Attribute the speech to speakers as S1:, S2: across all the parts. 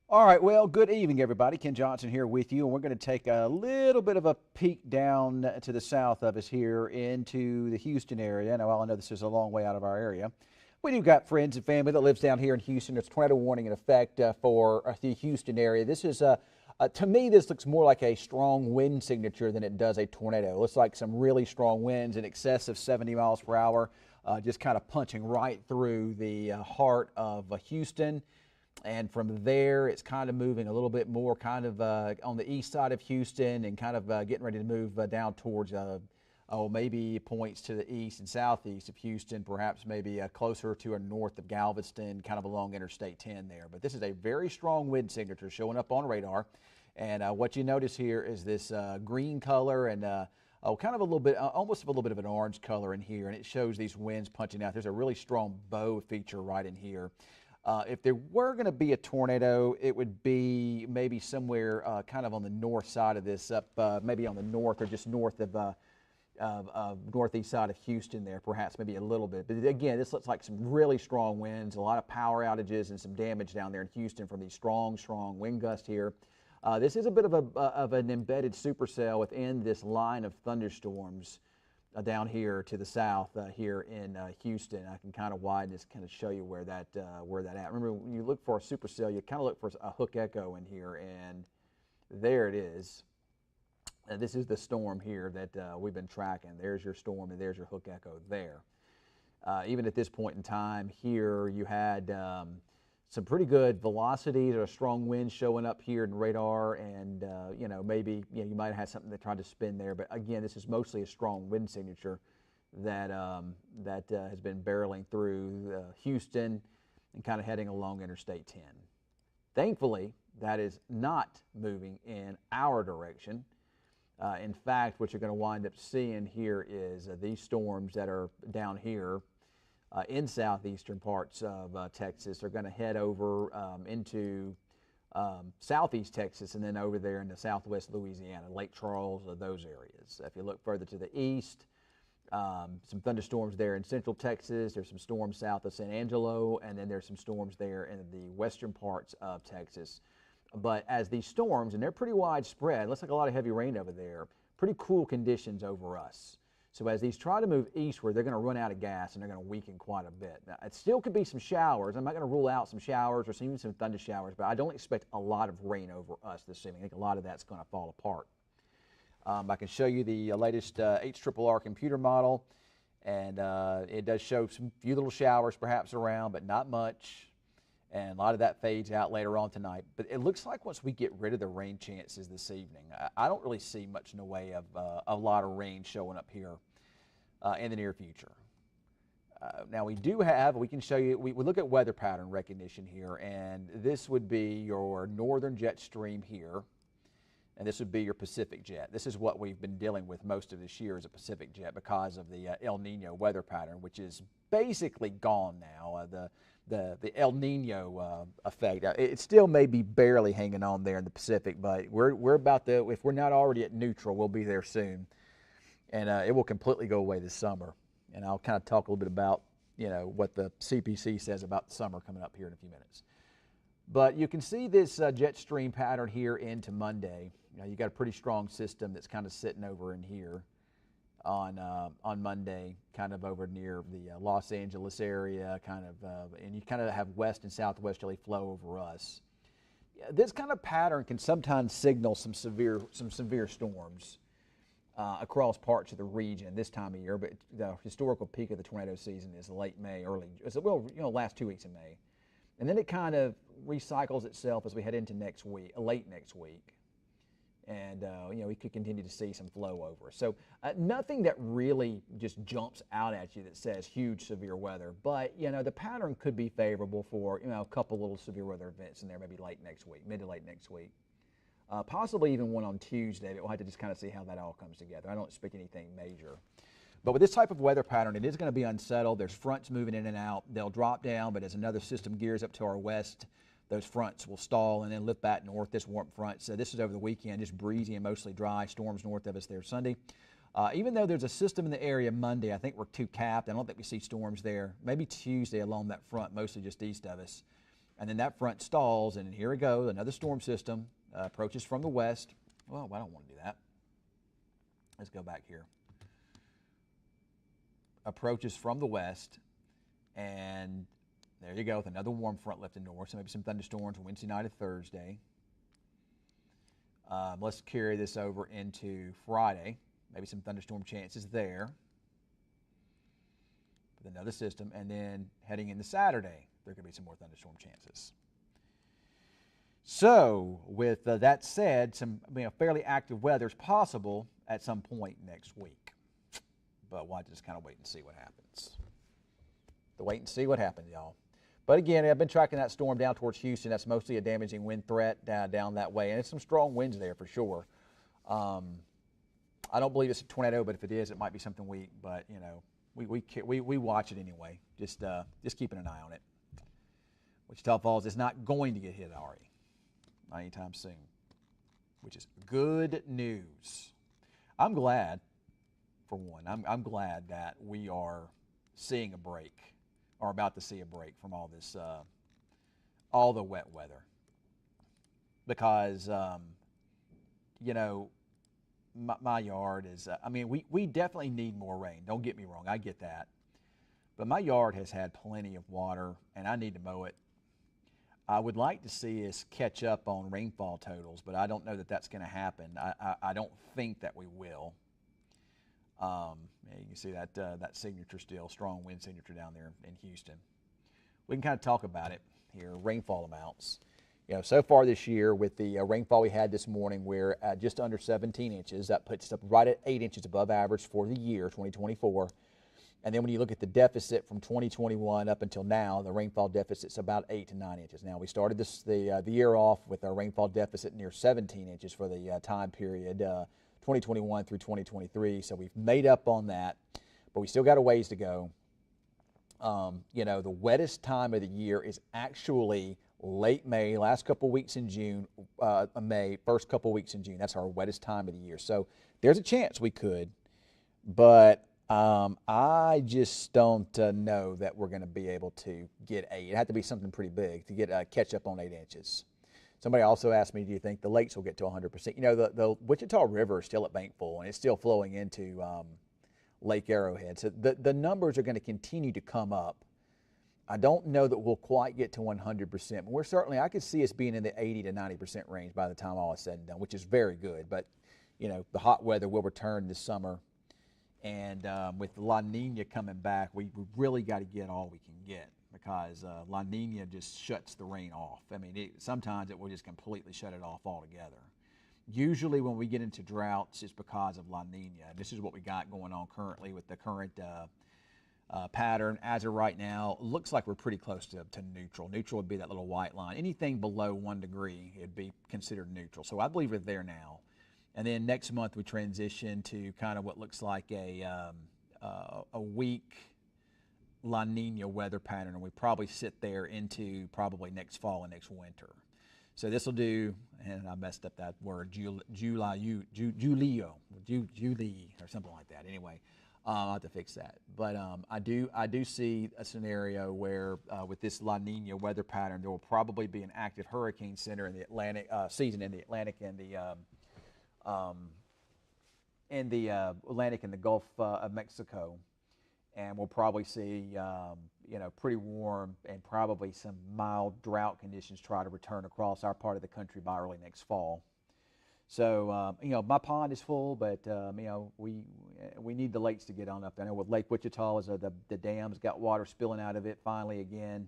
S1: All right, well, good evening, everybody. Ken Johnson here with you, and we're going to take a little bit of a peek down to the south of us here into the Houston area. Now, while I know this is a long way out of our area, we do got friends and family that lives down here in Houston. There's tornado warning in effect for the Houston area. This is, to me, this looks more like a strong wind signature than it does a tornado. It looks like some really strong winds in excess of 70 miles per hour, just kind of punching right through the heart of Houston. And from there, it's kind of moving a little bit more kind of on the east side of Houston and kind of getting ready to move down towards, maybe points to the east and southeast of Houston, perhaps maybe closer to or north of Galveston, kind of along Interstate 10 there. But this is a very strong wind signature showing up on radar. And what you notice here is this green color and kind of a little bit, almost a little bit of an orange color in here. And it shows these winds punching out. There's a really strong bow feature right in here. If there were going to be a tornado, it would be maybe somewhere kind of on the north side of this, up maybe on the north or just north of northeast side of Houston there, perhaps maybe a little bit. But again, this looks like some really strong winds, a lot of power outages and some damage down there in Houston from these strong wind gusts here. This is a bit of an embedded supercell within this line of thunderstorms down here to the south here in Houston. I can kind of widen this, kind of show you where that at. Remember, when you look for a supercell, you kind of look for a hook echo in here, and there it is. This is the storm here that we've been tracking. There's your storm, and there's your hook echo there. Even at this point in time here, you had some pretty good velocities or a strong wind showing up here in radar, and maybe you might have had something that tried to spin there. But again, this is mostly a strong wind signature that has been barreling through Houston and kind of heading along Interstate 10. Thankfully, that is not moving in our direction. In fact, what you're going to wind up seeing here is these storms that are down here in southeastern parts of Texas are going to head over into southeast Texas and then over there into southwest Louisiana, Lake Charles, those areas. If you look further to the east, some thunderstorms there in central Texas. There's some storms south of San Angelo, and then there's some storms there in the western parts of Texas. But as these storms, and they're pretty widespread, looks like a lot of heavy rain over there, pretty cool conditions over us. So as these try to move eastward, they're going to run out of gas and they're going to weaken quite a bit. Now, it still could be some showers. I'm not going to rule out some showers or even some thunder showers, but I don't expect a lot of rain over us this evening. I think a lot of that's going to fall apart. I can show you the latest HRRR computer model, and it does show some few little showers perhaps around, but not much. And a lot of that fades out later on tonight. But it looks like once we get rid of the rain chances this evening, I don't really see much in the way of a lot of rain showing up here in the near future. Now we can show you, we look at weather pattern recognition here, and this would be your northern jet stream here, and this would be your Pacific jet. This is what we've been dealing with most of this year as a Pacific jet because of the El Nino weather pattern, which is basically gone now. The El Nino effect. It still may be barely hanging on there in the Pacific, but we're about to, if we're not already at neutral, we'll be there soon. And it will completely go away this summer. And I'll kind of talk a little bit about, what the CPC says about the summer coming up here in a few minutes. But you can see this jet stream pattern here into Monday. You got a pretty strong system that's kind of sitting over in here on Monday, kind of over near the Los Angeles area, and you kind of have west and southwesterly flow over us. This kind of pattern can sometimes signal some severe storms across parts of the region this time of year, but the historical peak of the tornado season is late May, last 2 weeks in May. And then it kind of recycles itself as we head into late next week. And we could continue to see some flow over. So nothing that really just jumps out at you that says huge severe weather, but the pattern could be favorable for a couple little severe weather events in there, maybe late next week, mid to late next week, possibly even one on Tuesday. But we'll have to just kind of see how that all comes together. I don't expect anything major. But with this type of weather pattern, it is going to be unsettled. There's fronts moving in and out. They'll drop down, but as another system gears up to our west, those fronts will stall and then lift back north, this warm front. So this is over the weekend, just breezy and mostly dry. Storms north of us there Sunday. Even though there's a system in the area Monday, I think we're too capped. I don't think we see storms there. Maybe Tuesday along that front, mostly just east of us. And then that front stalls, and here we go, another storm system approaches from the west. Well, I don't want to do that. Let's go back here. Approaches from the west, and there you go with another warm front lifting north, so maybe some thunderstorms Wednesday night or Thursday. Let's carry this over into Friday. Maybe some thunderstorm chances there with another system, and then heading into Saturday, there could be some more thunderstorm chances. So, with that said, some fairly active weather is possible at some point next week. But we'll just kind of wait and see what happens. Wait and see what happens, y'all. But again, I've been tracking that storm down towards Houston. That's mostly a damaging wind threat down that way, and it's some strong winds there for sure. I don't believe it's a tornado, but if it is, it might be something weak. But you know, we watch it anyway. Just keeping an eye on it. Wichita Falls is not going to get hit already, not anytime soon, which is good news. I'm glad, for one. I'm glad that we are seeing a break, or about to see a break from all this, all the wet weather. Because, you know, my yard is, I mean, we definitely need more rain. Don't get me wrong, I get that. But my yard has had plenty of water, and I need to mow it. I would like to see us catch up on rainfall totals, but I don't know that that's going to happen. I don't think that we will. You can see that signature still, strong wind signature down there in Houston. We can kind of talk about it here, rainfall amounts. You know, so far this year with the rainfall we had this morning, we're at just under 17 inches. That puts us up right at 8 inches above average for the year, 2024. And then when you look at the deficit from 2021 up until now, the rainfall deficit's about 8 to 9 inches. Now, we started the year off with our rainfall deficit near 17 inches for the time period, 2021 through 2023. So we've made up on that, but we still got a ways to go. You know, the wettest time of the year is actually late May, last couple weeks in June, May, first couple weeks in June. That's our wettest time of the year. So there's a chance we could, but I just don't know that we're going to be able to get 8. It had to be something pretty big to get catch up on 8 inches. Somebody also asked me, do you think the lakes will get to 100%? You know, the Wichita River is still at bank full, and it's still flowing into Lake Arrowhead. So the numbers are going to continue to come up. I don't know that we'll quite get to 100%, but we're certainly, I could see us being in the 80 to 90% range by the time all is said and done, which is very good. But, you know, the hot weather will return this summer. And with La Nina coming back, we really got to get all we can get, because La Nina just shuts the rain off. I mean, sometimes it will just completely shut it off altogether. Usually when we get into droughts, it's because of La Nina. This is what we got going on currently with the current pattern. As of right now, looks like we're pretty close to neutral. Neutral would be that little white line. Anything below 1 degree, it'd be considered neutral. So I believe we're there now. And then next month we transition to kind of what looks like a weak La Nina weather pattern, and we probably sit there into probably next fall and next winter. So this will do, and I messed up that word, Julie, or something like that. Anyway, I'll have to fix that. But I do see a scenario where with this La Nina weather pattern, there will probably be an active hurricane center in the Atlantic season in the Atlantic and the Atlantic and the Gulf of Mexico, and we'll probably see you know, pretty warm and probably some mild drought conditions try to return across our part of the country by early next fall. So you know, my pond is full, but you know, we need the lakes to get on up there. I know with Lake Wichita, as the dams got water spilling out of it finally again.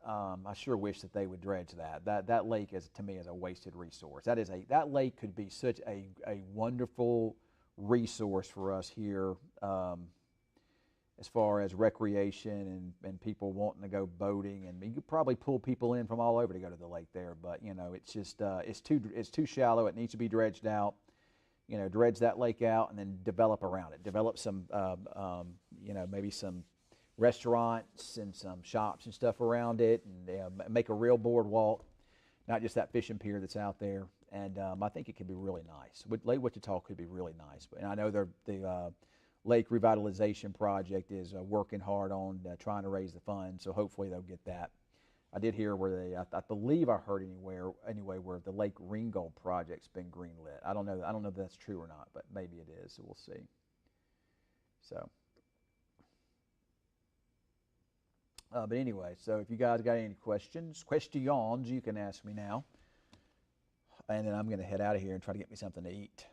S1: I sure wish that they would dredge that. That lake is, to me, is a wasted resource. That lake could be such a wonderful resource for us here, as far as recreation and people wanting to go boating, and you could probably pull people in from all over to go to the lake there. But you know, it's just it's too shallow. It needs to be dredged out. You know, dredge that lake out and then develop around it. Develop some you know, maybe some restaurants and some shops and stuff around it, and make a real boardwalk, not just that fishing pier that's out there. And I think it could be really nice. Lake Wichita could be really nice. And I know the Lake Revitalization Project is working hard on trying to raise the funds, so hopefully they'll get that I did hear where I believe I heard anyway, where the Lake Ringgold project's been greenlit. I don't know. I don't know if that's true or not, but maybe it is. So we'll see. So, but anyway, so if you guys got any questions, you can ask me now, and then I'm going to head out of here and try to get me something to eat.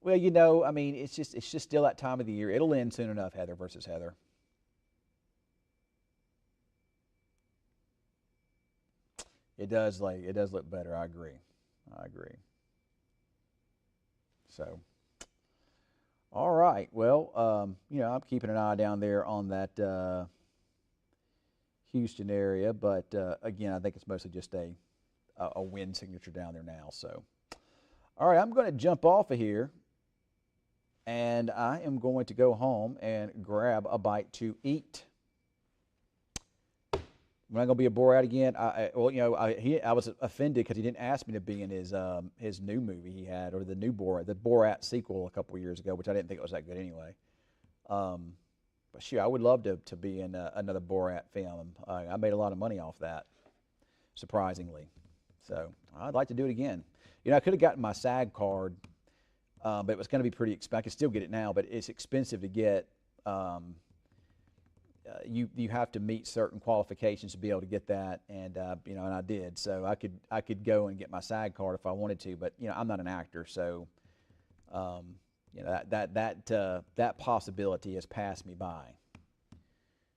S1: Well, I mean, it's just still that time of the year. It'll end soon enough, Heather versus Heather. It does look better. I agree. I agree. So, all right. Well, I'm keeping an eye down there on that Houston area, but again, I think it's mostly just a wind signature down there now. So, all right, I'm going to jump off of here, and I am going to go home and grab a bite to eat. We're not going to be a Borat again. I was offended because he didn't ask me to be in his new movie he had, or the new Borat, the Borat sequel a couple years ago, which I didn't think it was that good anyway. But sure, I would love to be in another Borat film. I made a lot of money off that, surprisingly. So I'd like to do it again. I could have gotten my SAG card, but it was going to be pretty expensive. I could still get it now, but it's expensive to get. You have to meet certain qualifications to be able to get that, and and I did. So I could go and get my SAG card if I wanted to, but I'm not an actor, so that possibility has passed me by.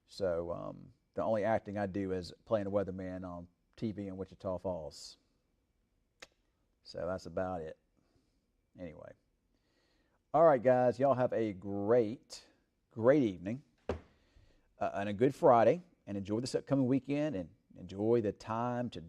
S1: So the only acting I do is playing a weatherman on TV in Wichita Falls. So that's about it. Anyway, all right, guys, y'all have a great evening. And a good Friday, and enjoy this upcoming weekend, and enjoy the time to